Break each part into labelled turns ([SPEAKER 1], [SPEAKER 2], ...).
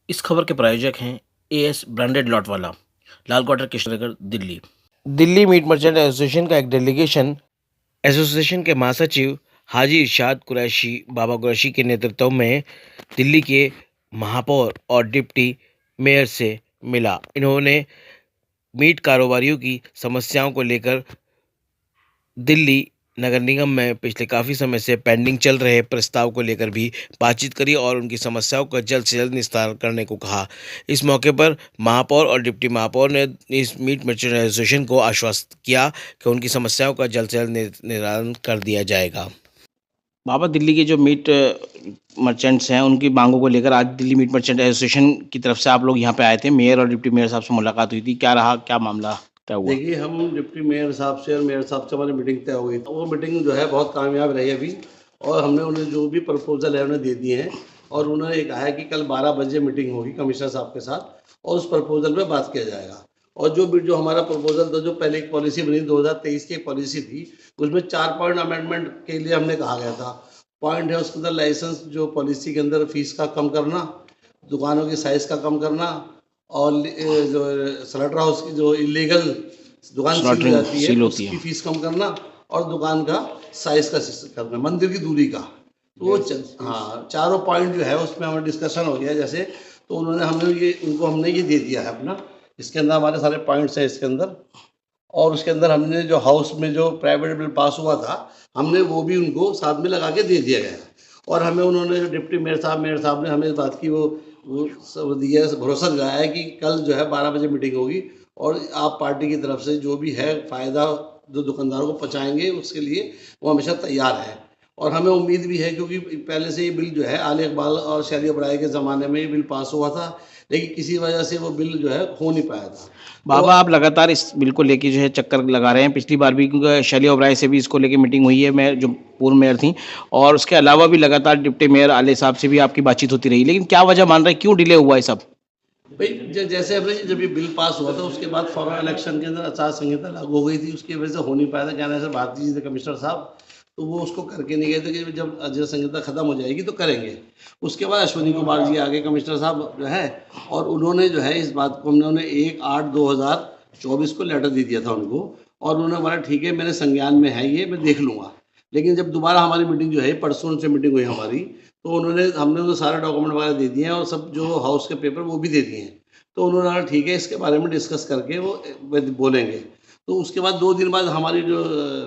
[SPEAKER 1] इस खबर के प्रायोजक हैं एएस ब्रांडेड लॉट वाला, Lal quarter, Krishnanagar, Delhi. Delhi meat merchant association का एक डेलीगेशन एसोसिएशन के महासचिव हाजी इरशाद कुरैशी बाबा कुरैशी के नेतृत्व में दिल्ली के महापौर और डिप्टी मेयर से मिला। इन्होंने मीट कारोबारियों की समस्याओं को लेकर दिल्ली नगर निगम में पिछले काफ़ी समय से पेंडिंग चल रहे प्रस्ताव को लेकर भी बातचीत करी और उनकी समस्याओं का जल्द से जल्द निस्तार करने को कहा। इस मौके पर महापौर और डिप्टी महापौर ने इस मीट मर्चेंट एसोसिएशन को आश्वस्त किया कि उनकी समस्याओं का जल्द से जल्द निराकरण कर दिया जाएगा। बाबा, दिल्ली के जो मीट मर्चेंट्स हैं उनकी मांगों को लेकर आज दिल्ली मीट मर्चेंट एसोसिएशन की तरफ से आप लोग यहाँ पे आए थे। मेयर और डिप्टी मेयर साहब से मुलाकात हुई थी, क्या रहा, क्या मामला तय हुआ?
[SPEAKER 2] देखिए, हम डिप्टी मेयर साहब से और मेयर साहब से हमारी मीटिंग तय हुई। वो मीटिंग जो है बहुत कामयाब रही अभी, और हमने उन्हें जो भी प्रपोजल है उन्हें दे दिए हैं, और उन्होंने ये कहा है कि कल 12 बजे मीटिंग होगी कमिश्नर साहब के साथ और उस प्रपोजल पे बात किया जाएगा। और जो हमारा प्रपोजल था, जो पहले एक पॉलिसी बनी 2023 की एक पॉलिसी थी, उसमें 4 पॉइंट अमेंडमेंट के लिए हमने कहा गया था। पॉइंट है उसके अंदर लाइसेंस, जो पॉलिसी के अंदर फीस का कम करना, दुकानों की साइज़ का कम करना, और जो स्लॉटर हाउस की जो इलीगल दुकान सील हो जाती है उसकी फीस कम करना, और दुकान का साइज का करना, मंदिर की दूरी का। तो वो हाँ, चारों पॉइंट जो है उसमें हमारा डिस्कशन हो गया जैसे। तो हमने ये दे दिया है अपना। इसके अंदर हमारे सारे पॉइंट्स हैं इसके अंदर, और उसके अंदर हमने जो हाउस में जो प्राइवेट बिल पास हुआ था, हमने वो भी उनको साथ में लगा के दे दिया गया। और हमें उन्होंने, जो डिप्टी मेयर साहब ने हमें इस बात की वो सब दिया, भरोसा दिलाया है कि कल जो है 12 बजे मीटिंग होगी, और आप पार्टी की तरफ से जो भी है फ़ायदा जो दुकानदारों को पहुँचाएंगे उसके लिए वो हमेशा तैयार है। और हमें उम्मीद भी है, क्योंकि पहले से ये बिल जो है आली इकबाल और शैली अब्राई के ज़माने में ये बिल पास हुआ था, लेकिन किसी वजह से वो बिल जो है हो नहीं पाया था।
[SPEAKER 1] बाबा, आप लगातार इस बिल को लेके जो है चक्कर लगा रहे हैं। पिछली बार भी क्योंकि शैली ओबराय से भी इसको लेके मीटिंग हुई है, मैं जो पूर्व मेयर थी, और उसके अलावा भी लगातार डिप्टी मेयर आले साहब से भी आपकी बातचीत होती रही, लेकिन क्या वजह मान रहे हैं, क्यों डिले हुआ है सब?
[SPEAKER 2] भाई, जैसे हमने जब ये बिल पास हुआ था उसके बाद फौरन इलेक्शन के अंदर आचार संहिता लागू हो गई थी, उसकी वजह से हो नहीं पाया था। कहने से भारतीय जी थे कमिश्नर साहब, तो वो उसको करके नहीं गए थे कि जब आचार संहिता खत्म हो जाएगी तो करेंगे। उसके बाद अश्विनी कुमार जी आगे कमिश्नर साहब जो है, और उन्होंने जो है इस बात को, हमने 1/8/2024 को लेटर दे दिया था उनको, और उन्होंने बोला ठीक है, मेरे संज्ञान में है, ये मैं देख लूँगा। लेकिन जब दोबारा हमारी मीटिंग जो है, परसों से मीटिंग हुई हमारी, तो हमने उन्हें सारे डॉक्यूमेंट वगैरह दे दिए हैं, और सब जो हाउस के पेपर वो भी दे दिए हैं। तो उन्होंने कहा ठीक है, इसके बारे में डिस्कस करके वो बोलेंगे। तो उसके बाद 2 दिन बाद हमारी जो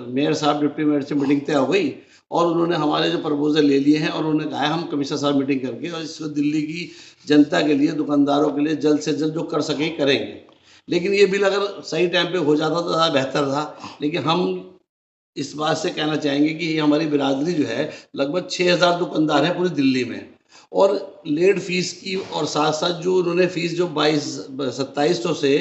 [SPEAKER 2] मेयर साहब, डिप्टी मेयर से मीटिंग तय हो गई, और उन्होंने हमारे जो प्रपोजल ले लिए हैं, और उन्होंने कहा है हम कमिश्नर साहब मीटिंग करके और इसको दिल्ली की जनता के लिए, दुकानदारों के लिए जल्द से जल्द जो कर सकें करेंगे। लेकिन ये बिल अगर सही टाइम पे हो जाता तो ज़्यादा बेहतर था। लेकिन हम इस बात से कहना चाहेंगे कि ये हमारी बिरादरी जो है, लगभग 6000 दुकानदार हैं पूरी दिल्ली में, और लेट फीस की, और साथ साथ जो उन्होंने फीस जो 2700 से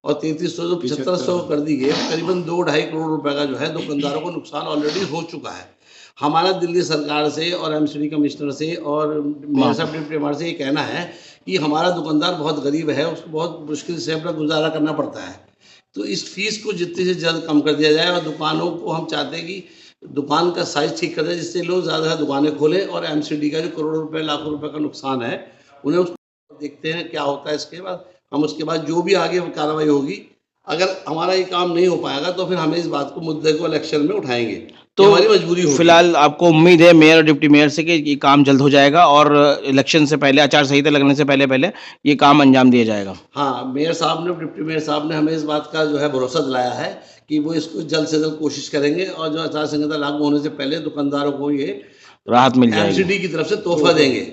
[SPEAKER 2] और 3300 जो 7500 कर दी गई, करीबन 2-2.5 करोड़ रुपए का जो है दुकानदारों को नुकसान ऑलरेडी हो चुका है। हमारा दिल्ली सरकार से और एमसीडी कमिश्नर से और मेयर साहब डिप्टी मेयर से ये कहना है कि हमारा दुकानदार बहुत गरीब है, उसको बहुत मुश्किल से अपना गुजारा करना पड़ता है। तो इस फीस को जितनी से जल्द कम कर दिया जाए, और दुकानों को हम चाहते हैं कि दुकान का साइज़ ठीक कर दें, जिससे लोग ज़्यादा से ज़्यादा दुकानें खोलें, और एमसीडी का जो करोड़ों रुपए, लाखों रुपए का नुकसान है, उन्हें उसको देखते हैं क्या होता है। इसके बाद हम उसके बाद जो भी आगे कार्रवाई होगी, अगर हमारा ये काम नहीं हो पाएगा तो फिर हमें इस बात को, मुद्दे को इलेक्शन में उठाएंगे।
[SPEAKER 1] तो
[SPEAKER 2] हमारी मजबूरी होगी।
[SPEAKER 1] फिलहाल आपको उम्मीद है मेयर और डिप्टी मेयर से कि ये काम जल्द हो जाएगा और इलेक्शन से पहले, आचार संहिता लगने से पहले पहले ये काम अंजाम दिया जाएगा?
[SPEAKER 2] हाँ, मेयर साहब ने, डिप्टी मेयर साहब ने हमें इस बात का जो है भरोसा दिलाया है कि वो इसको जल्द से जल्द कोशिश करेंगे, और जो आचार संहिता लागू होने से पहले दुकानदारों को ये
[SPEAKER 1] राहत मिल जाएगी,
[SPEAKER 2] एमसीडी की तरफ से तोहफा देंगे।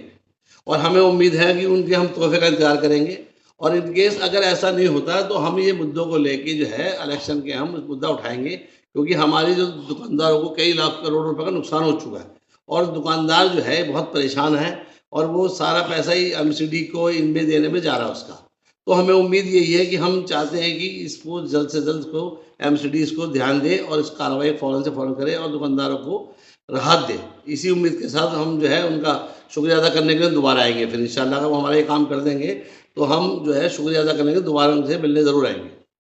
[SPEAKER 2] और हमें उम्मीद है कि उनके हम तोहफे का इंतजार करेंगे। और इन केस अगर ऐसा नहीं होता तो हम ये मुद्दों को लेके जो है इलेक्शन के हम मुद्दा उठाएंगे, क्योंकि हमारी जो दुकानदारों को कई लाख करोड़ रुपए का नुकसान हो चुका है, और दुकानदार जो है बहुत परेशान है, और वो सारा पैसा ही एमसीडी को इनमें देने में जा रहा है उसका। तो हमें उम्मीद यही है कि हम चाहते हैं कि इसको जल्द से जल्द को एमसीडी इसको ध्यान दे, और इस कार्रवाई फ़ौरन से फ़ौरन करे, और दुकानदारों को राहत दे। इसी उम्मीद के साथ हम जो है उनका शुक्रिया अदा करने के लिए दोबारा आएंगे। फिर इंशाअल्लाह अगर वो हमारा ये काम कर देंगे तो हम जो है शुक्रिया अदा करने के लिए दोबारा उनसे मिलने ज़रूर आएंगे।